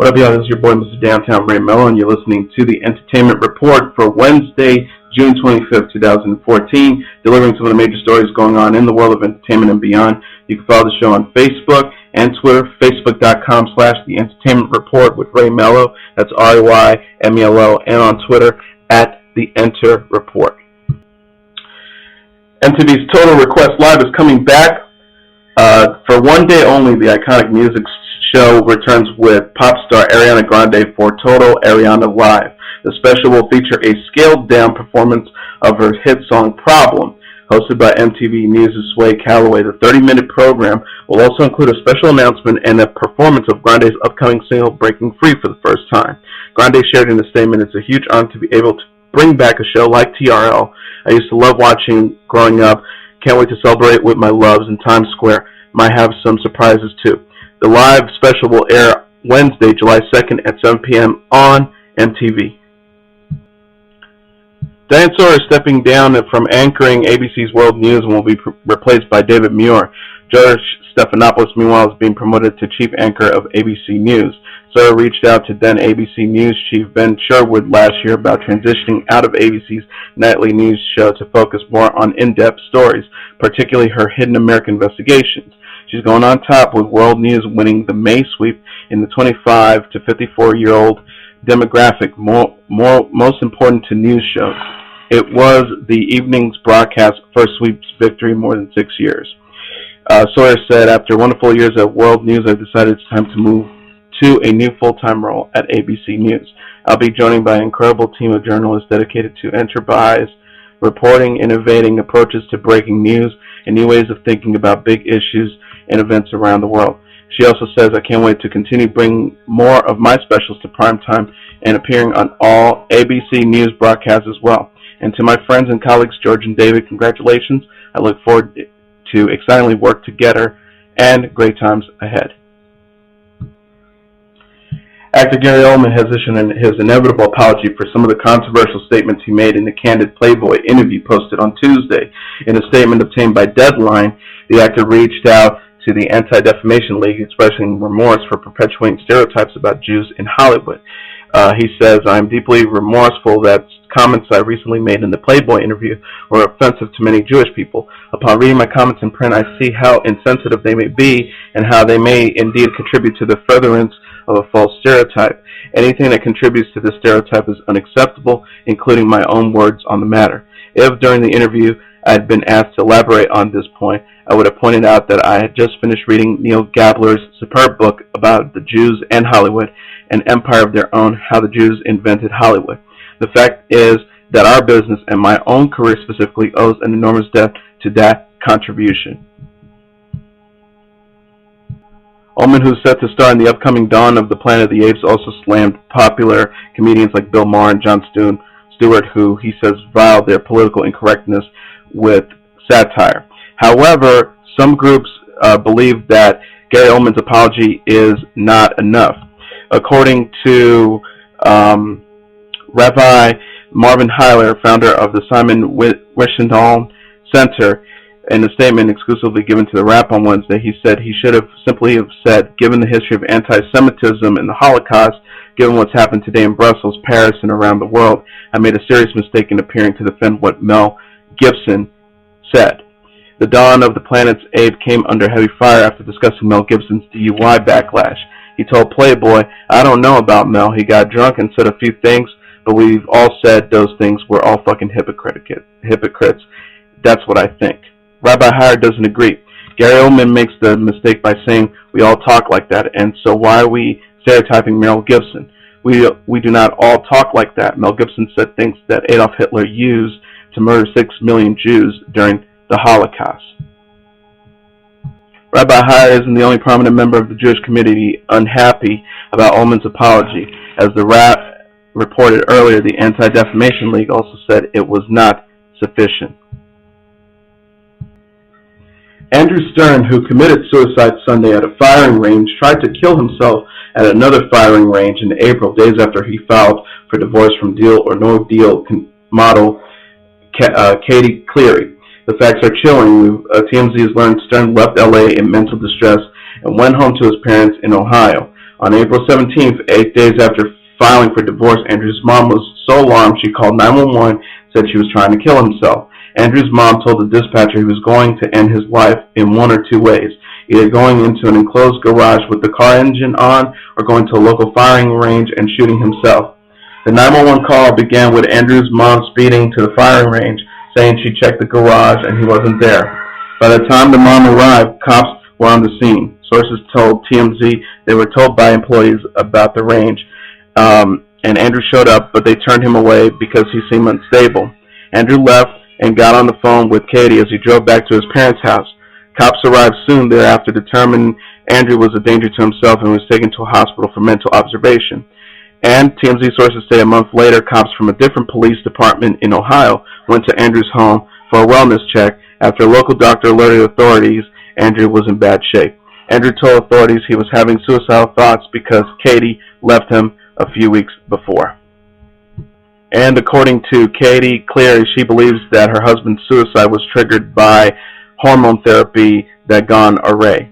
What up, y'all? This is your boy, Mr. Downtown Ray Mello, and you're listening to the Entertainment Report for Wednesday, June 25th, 2014, delivering some of the major stories going on in the world of entertainment and beyond. You can follow the show on Facebook and Twitter, facebook.com/The Entertainment Report with Ray Mello. That's RAYMELO, and on Twitter at The Enter Report. MTV's Total Request Live is coming back for one day only. The iconic music show returns with pop star Ariana Grande for Total Ariana Live. The special will feature a scaled-down performance of her hit song Problem. Hosted by MTV News' Sway Calloway, the 30-minute program will also include a special announcement and a performance of Grande's upcoming single Breaking Free for the first time. Grande shared in a statement, "It's a huge honor to be able to bring back a show like TRL. I used to love watching growing up. Can't wait to celebrate with my loves in Times Square. Might have some surprises too." The live special will air Wednesday, July 2nd at 7 p.m. on MTV. Diane Sawyer is stepping down from anchoring ABC's World News and will be replaced by David Muir. George Stephanopoulos, meanwhile, is being promoted to chief anchor of ABC News. Sawyer reached out to then ABC News chief Ben Sherwood last year about transitioning out of ABC's nightly news show to focus more on in-depth stories, particularly her hidden American investigations. She's going on top with World News winning the May sweep in the 25 to 54-year-old demographic, most important to news shows. It was the evening's broadcast first sweep's victory in more than 6 years. Sawyer said, "After wonderful years at World News, I've decided it's time to move to a new full-time role at ABC News. I'll be joined by an incredible team of journalists dedicated to enterprise reporting, innovating approaches to breaking news, and new ways of thinking about big issues and events around the world." She also says, "I can't wait to continue bringing more of my specials to primetime and appearing on all ABC News broadcasts as well. And to my friends and colleagues, George and David, congratulations. I look forward to excitingly work together and great times ahead." Actor Gary Oldman has issued his inevitable apology for some of the controversial statements he made in the candid Playboy interview posted on Tuesday. In a statement obtained by Deadline, the actor reached out to the Anti-Defamation League expressing remorse for perpetuating stereotypes about Jews in Hollywood. He says, "I am deeply remorseful that comments I recently made in the Playboy interview were offensive to many Jewish people. Upon reading my comments in print, I see how insensitive they may be and how they may indeed contribute to the furtherance of a false stereotype. Anything that contributes to this stereotype is unacceptable, including my own words on the matter. If during the interview I had been asked to elaborate on this point, I would have pointed out that I had just finished reading Neil Gabler's superb book about the Jews and Hollywood, An Empire of Their Own, How the Jews Invented Hollywood. The fact is that our business and my own career specifically owes an enormous debt to that contribution." Oldman, who's set to star in the upcoming Dawn of the Planet of the Apes, also slammed popular comedians like Bill Maher and Jon Stewart, who he says viled their political incorrectness with satire. However, some groups believe that Gary Oldman's apology is not enough. According to Rabbi Marvin, founder of the Simon Wiesenthal Center, in a statement exclusively given to the Wrap on Wednesday, he said he should have simply said, "Given the history of anti-Semitism and the Holocaust, given what's happened today in Brussels, Paris, and around the world, I made a serious mistake in appearing to defend what Mel Gibson said." The Dawn of the Planet's Ape came under heavy fire after discussing Mel Gibson's DUI backlash. He told Playboy, "I don't know about Mel. He got drunk and said a few things, but we've all said those things. We're all fucking hypocrites. That's what I think." Rabbi Hier doesn't agree. Gary Oldman makes the mistake by saying, "We all talk like that, and so why are we stereotyping Mel Gibson? We do not all talk like that. Mel Gibson said things that Adolf Hitler used to murder 6 million Jews during the Holocaust." Rabbi Hier isn't the only prominent member of the Jewish community unhappy about Oldman's apology. As the Wrap reported earlier, the Anti-Defamation League also said it was not sufficient. Andrew Stern, who committed suicide Sunday at a firing range, tried to kill himself at another firing range in April, days after he filed for divorce from Deal or No Deal model Katie Cleary. The facts are chilling. TMZ has learned Stern left LA in mental distress and went home to his parents in Ohio. On April 17th, 8 days after filing for divorce, Andrew's mom was so alarmed she called 911 and said she was trying to kill himself. Andrew's mom told the dispatcher he was going to end his life in one or two ways, either going into an enclosed garage with the car engine on or going to a local firing range and shooting himself. The 911 call began with Andrew's mom speeding to the firing range, saying she checked the garage and he wasn't there. By the time the mom arrived, cops were on the scene. Sources told TMZ they were told by employees about the range, and Andrew showed up, but they turned him away because he seemed unstable. Andrew left and got on the phone with Katie as he drove back to his parents' house. Cops arrived soon thereafter, determined Andrew was a danger to himself and was taken to a hospital for mental observation. And TMZ sources say a month later, cops from a different police department in Ohio went to Andrew's home for a wellness check. After a local doctor alerted authorities, Andrew was in bad shape. Andrew told authorities he was having suicidal thoughts because Katie left him a few weeks before. And according to Katie Cleary, she believes that her husband's suicide was triggered by hormone therapy that gone awry.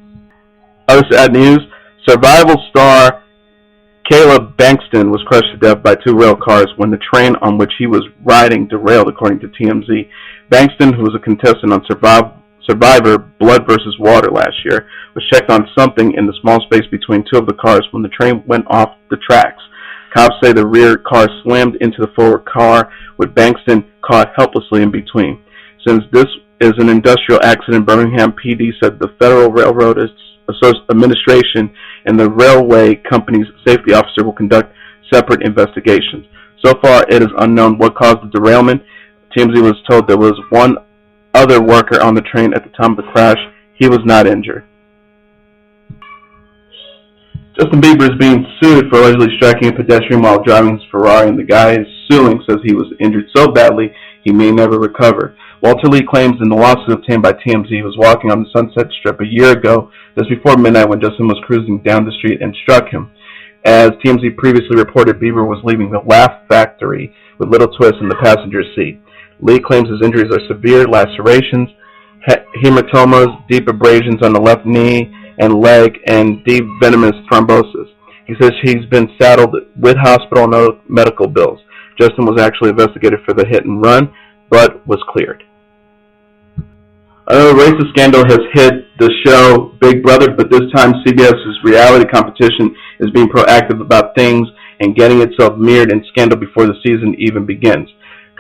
Other sad news, survival star Caleb Bankston was crushed to death by two rail cars when the train on which he was riding derailed, according to TMZ. Bankston, who was a contestant on Survivor Blood vs. Water last year, was checked on something in the small space between two of the cars when the train went off the tracks. Cops say the rear car slammed into the forward car, with Bankston caught helplessly in between. Since this is an industrial accident, Birmingham PD said the Federal Railroad Administration and the railway company's safety officer will conduct separate investigations. So far, it is unknown what caused the derailment. TMZ was told there was one other worker on the train at the time of the crash. He was not injured. Justin Bieber is being sued for allegedly striking a pedestrian while driving his Ferrari, and the guy suing says he was injured so badly he may never recover. Walter Lee claims in the lawsuit obtained by TMZ he was walking on the Sunset Strip a year ago, just before midnight, when Justin was cruising down the street and struck him. As TMZ previously reported, Bieber was leaving the Laugh Factory with little twist in the passenger seat. Lee claims his injuries are severe lacerations, hematomas, deep abrasions on the left knee and leg, and deep venomous thrombosis. He says he's been saddled with hospital and other medical bills. Justin was actually investigated for the hit and run, but was cleared. Another racist scandal has hit the show Big Brother, but this time CBS's reality competition is being proactive about things and getting itself mirrored in scandal before the season even begins.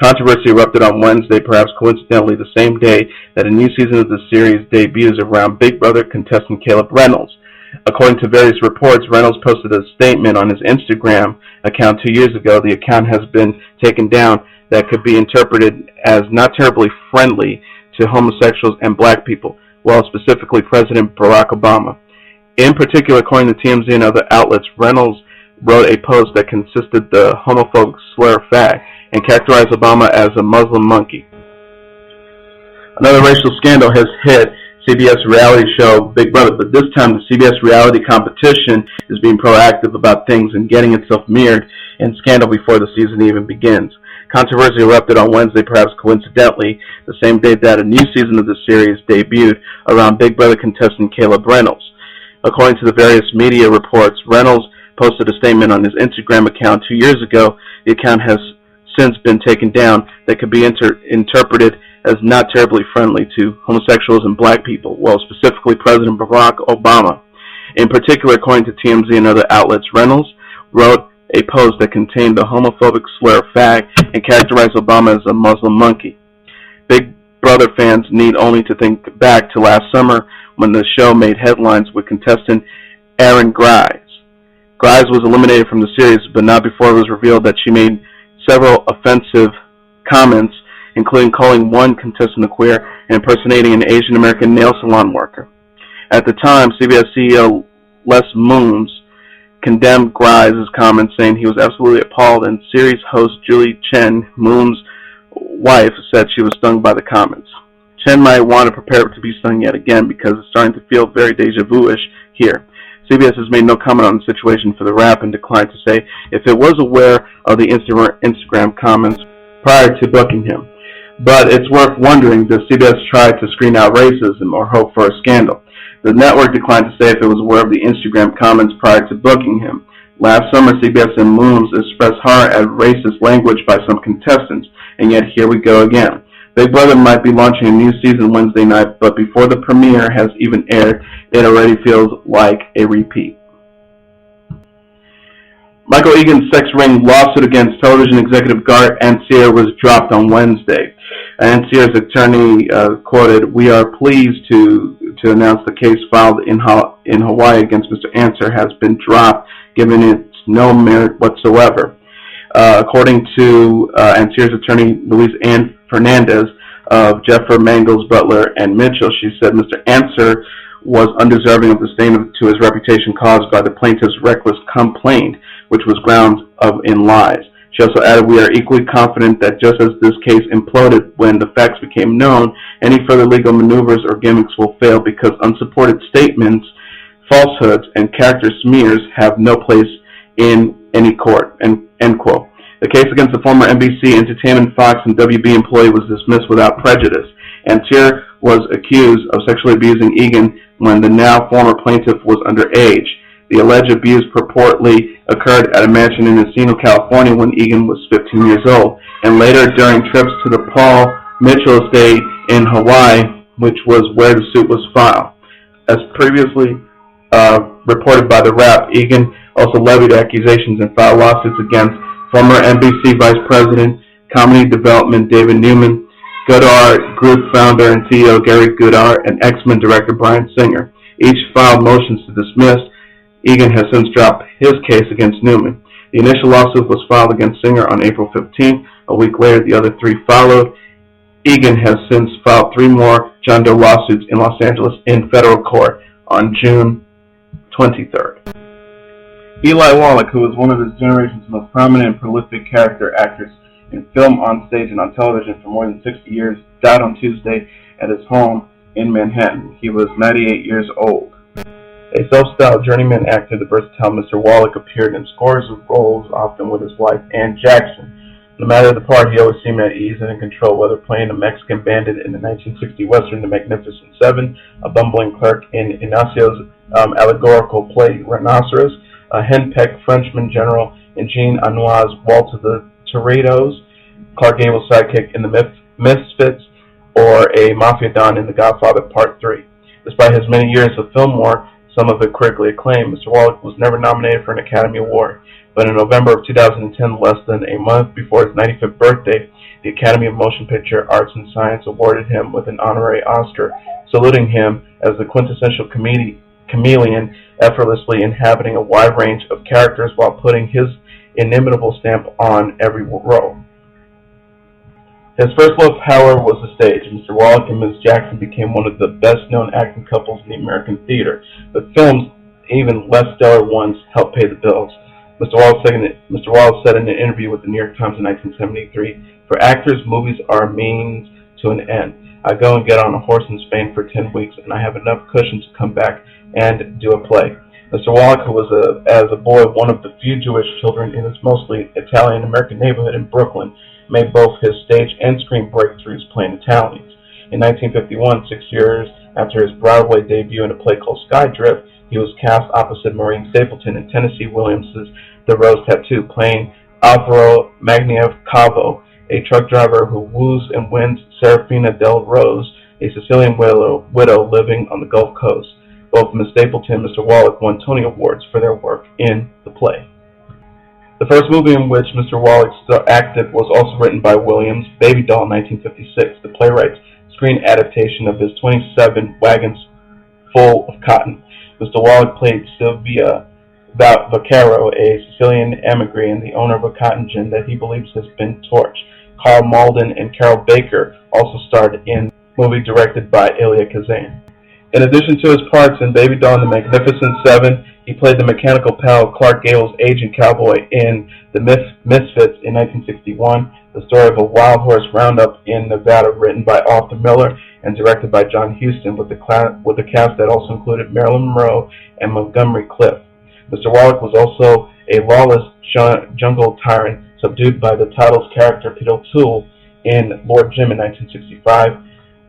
Controversy erupted on Wednesday, perhaps coincidentally the same day that a new season of the series debuts around Big Brother contestant Caleb Reynolds. According to various reports, Reynolds posted a statement on his Instagram account 2 years ago. The account has been taken down that could be interpreted as not terribly friendly to homosexuals and black people, well, specifically President Barack Obama. In particular, according to TMZ and other outlets, Reynolds wrote a post that consisted the homophobic slur fag and characterized Obama as a Muslim monkey. Another racial scandal has hit CBS reality show Big Brother, but this time the CBS reality competition is being proactive about things and getting itself mirrored in scandal before the season even begins. Controversy erupted on Wednesday, perhaps coincidentally, the same day that a new season of the series debuted around Big Brother contestant Caleb Reynolds. According to the various media reports, Reynolds posted a statement on his Instagram account 2 years ago. The account has since been taken down that could be interpreted as not terribly friendly to homosexuals and black people, well, specifically President Barack Obama. In particular, according to TMZ and other outlets, Reynolds wrote a post that contained the homophobic slur fag and characterized Obama as a Muslim monkey. Big Brother fans need only to think back to last summer when the show made headlines with contestant Erin Grimes. Grimes was eliminated from the series, but not before it was revealed that she made several offensive comments, including calling one contestant a queer and impersonating an Asian American nail salon worker. At the time, CBS CEO Les Moons condemned Grimes' comments, saying he was absolutely appalled, and series host Julie Chen, Moon's wife, said she was stung by the comments. Chen might want to prepare to be stung yet again because it's starting to feel very deja vu-ish here. CBS has made no comment on the situation for the rap and declined to say if it was aware of the Instagram comments prior to booking him. But it's worth wondering, does CBS try to screen out racism or hope for a scandal? The network declined to say if it was aware of the Instagram comments prior to booking him. Last summer, CBS and Moons expressed horror at racist language by some contestants, and yet here we go again. Big Brother might be launching a new season Wednesday night, but before the premiere has even aired, it already feels like a repeat. Michael Egan's sex ring lawsuit against television executive Gary Oldman was dropped on Wednesday. Oldman's attorney quoted, "We are pleased to announce the case filed in Hawaii against Mr. Oldman has been dropped, given its no merit whatsoever." According to Oldman's attorney, Louise Ann Fernandez of Jeffer, Mangles, Butler, and Mitchell, she said Mr. Oldman was undeserving of the stain to his reputation caused by the plaintiff's reckless complaint, which was grounds in lies. She also added, "We are equally confident that just as this case imploded when the facts became known, any further legal maneuvers or gimmicks will fail because unsupported statements, falsehoods, and character smears have no place in any court." End quote. The case against the former NBC Entertainment, Fox, and WB employee was dismissed without prejudice. Hier was accused of sexually abusing Egan when the now former plaintiff was underage. The alleged abuse purportedly occurred at a mansion in Encino, California when Egan was 15 years old, and later during trips to the Paul Mitchell estate in Hawaii, which was where the suit was filed. As previously reported by the Rap, Egan also levied accusations and filed lawsuits against former NBC Vice President, Comedy Development David Newman, Goddard Group founder and CEO Gary Goddard, and X-Men director Bryan Singer. Each filed motions to dismiss. Egan has since dropped his case against Newman. The initial lawsuit was filed against Singer on April 15th. A week later, the other three followed. Egan has since filed 3 more John Doe lawsuits in Los Angeles in federal court on June 23rd. Eli Wallach, who was one of his generation's most prominent and prolific character actors in film, on stage, and on television for more than 60 years, died on Tuesday at his home in Manhattan. He was 98 years old. A self-styled journeyman actor, the versatile Mr. Wallach appeared in scores of roles, often with his wife, Ann Jackson. No matter the part, he always seemed at ease and in control, whether playing a Mexican bandit in the 1960 Western The Magnificent Seven, a bumbling clerk in Ignacio's allegorical play Rhinoceros, a henpecked Frenchman general in Jean Anouilh's Waltz of the Toreros, Clark Gable's sidekick in The Misfits, or a mafia don in The Godfather Part 3. Despite his many years of film work, some of it critically acclaimed, Mr. Wallach was never nominated for an Academy Award. But in November of 2010, less than a month before his 95th birthday, the Academy of Motion Picture Arts and Science awarded him with an honorary Oscar, saluting him as the quintessential chameleon, effortlessly inhabiting a wide range of characters while putting his inimitable stamp on every role. His first love, however, was the stage. Mr. Wallach and Ms. Jackson became one of the best-known acting couples in the American theater, but films, even less stellar ones, helped pay the bills. Mr. Wallach said in an interview with the New York Times in 1973, "For actors, movies are a means to an end. I go and get on a horse in Spain for 10 weeks, and I have enough cushion to come back and do a play." Mr. Wallach, who was as a boy one of the few Jewish children in his mostly Italian-American neighborhood in Brooklyn, made both his stage and screen breakthroughs playing Italians. In 1951, 6 years after his Broadway debut in a play called Skydrift, he was cast opposite Maureen Stapleton in Tennessee Williams' The Rose Tattoo, playing Alvaro Magnier-Cavo, a truck driver who woos and wins Serafina Del Rose, a Sicilian widow living on the Gulf Coast. Both Ms. Stapleton and Mr. Wallach won Tony Awards for their work in the play. The first movie in which Mr. Wallach acted was also written by Williams, Baby Doll, 1956, the playwright's screen adaptation of his 27 Wagons Full of Cotton. Mr. Wallach played Sylvia Vaccaro, a Sicilian emigre and the owner of a cotton gin that he believes has been torched. Carl Malden and Carol Baker also starred in the movie directed by Elia Kazan. In addition to his parts in Baby Doll and The Magnificent Seven, he played the mechanical pal Clark Gable's agent cowboy in The Misfits in 1961, the story of a wild horse roundup in Nevada, written by Arthur Miller and directed by John Huston, with the cast that also included Marilyn Monroe and Montgomery Clift. Mr. Wallach was also a lawless jungle tyrant subdued by the title's character Peter O'Toole in Lord Jim in 1965,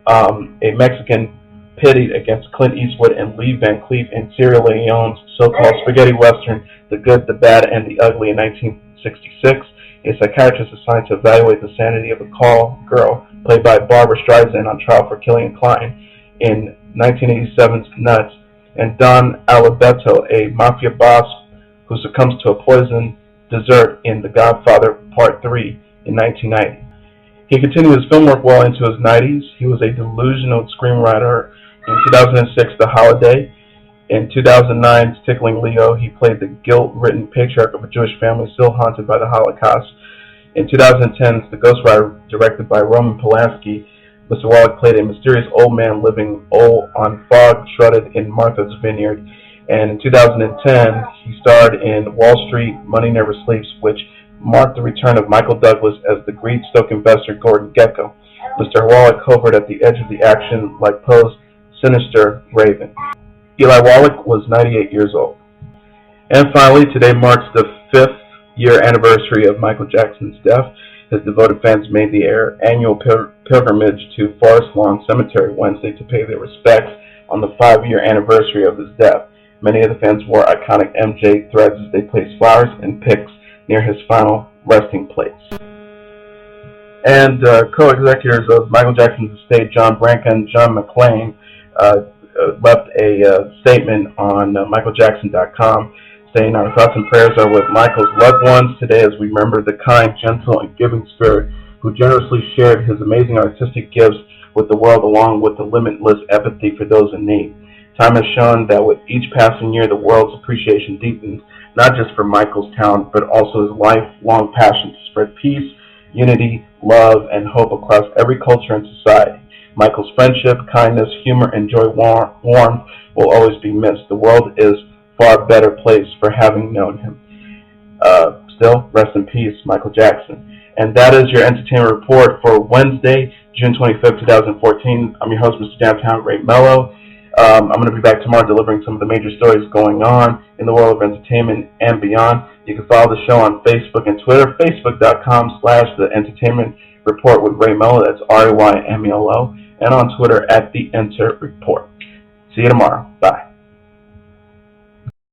a Mexican pitted against Clint Eastwood and Lee Van Cleef in Sierra Leone's so-called spaghetti western, The Good, the Bad, and the Ugly in 1966. A psychiatrist assigned to evaluate the sanity of a call girl, played by Barbara Streisand, on trial for killing a client in 1987's Nuts, and Don Alabetto, a mafia boss who succumbs to a poison dessert in The Godfather Part 3 in 1990. He continued his film work well into his 90s. He was a delusional screenwriter. In 2006, The Holiday. In 2009's Tickling Leo, he played the guilt-ridden patriarch of a Jewish family still haunted by the Holocaust. In 2010's The Ghostwriter, directed by Roman Polanski, Mr. Wallach played a mysterious old man living on fog shrouded in Martha's Vineyard. And in 2010, he starred in Wall Street, Money Never Sleeps, which marked the return of Michael Douglas as the greed-stoked investor Gordon Gekko. Mr. Wallach hovered at the edge of the action like Poe's sinister Raven. Eli Wallach was 98 years old. And finally, today marks the 5th year anniversary of Michael Jackson's death. His devoted fans made the annual pilgrimage to Forest Lawn Cemetery Wednesday to pay their respects on the 5-year anniversary of his death. Many of the fans wore iconic MJ threads as they placed flowers and pics near his final resting place. And co-executors of Michael Jackson's estate, John Branca and John McClane, left a statement on michaeljackson.com saying, "Our thoughts and prayers are with Michael's loved ones today as we remember the kind, gentle, and giving spirit who generously shared his amazing artistic gifts with the world, along with the limitless empathy for those in need. Time has shown that with each passing year, the world's appreciation deepens, not just for Michael's talent, but also his lifelong passion to spread peace, unity, love, and hope across every culture and society. Michael's friendship, kindness, humor, and joy warmth will always be missed. The world is far better place for having known him." Still, rest in peace, Michael Jackson. And that is your entertainment report for Wednesday, June 25th, 2014. I'm your host, Mr. Downtown Ray Mello. I'm going to be back tomorrow delivering some of the major stories going on in the world of entertainment and beyond. You can follow the show on Facebook and Twitter, facebook.com/The Entertainment Report with Ray Mello. That's RAYMELO. And on Twitter @The Enter Report. See you tomorrow. Bye.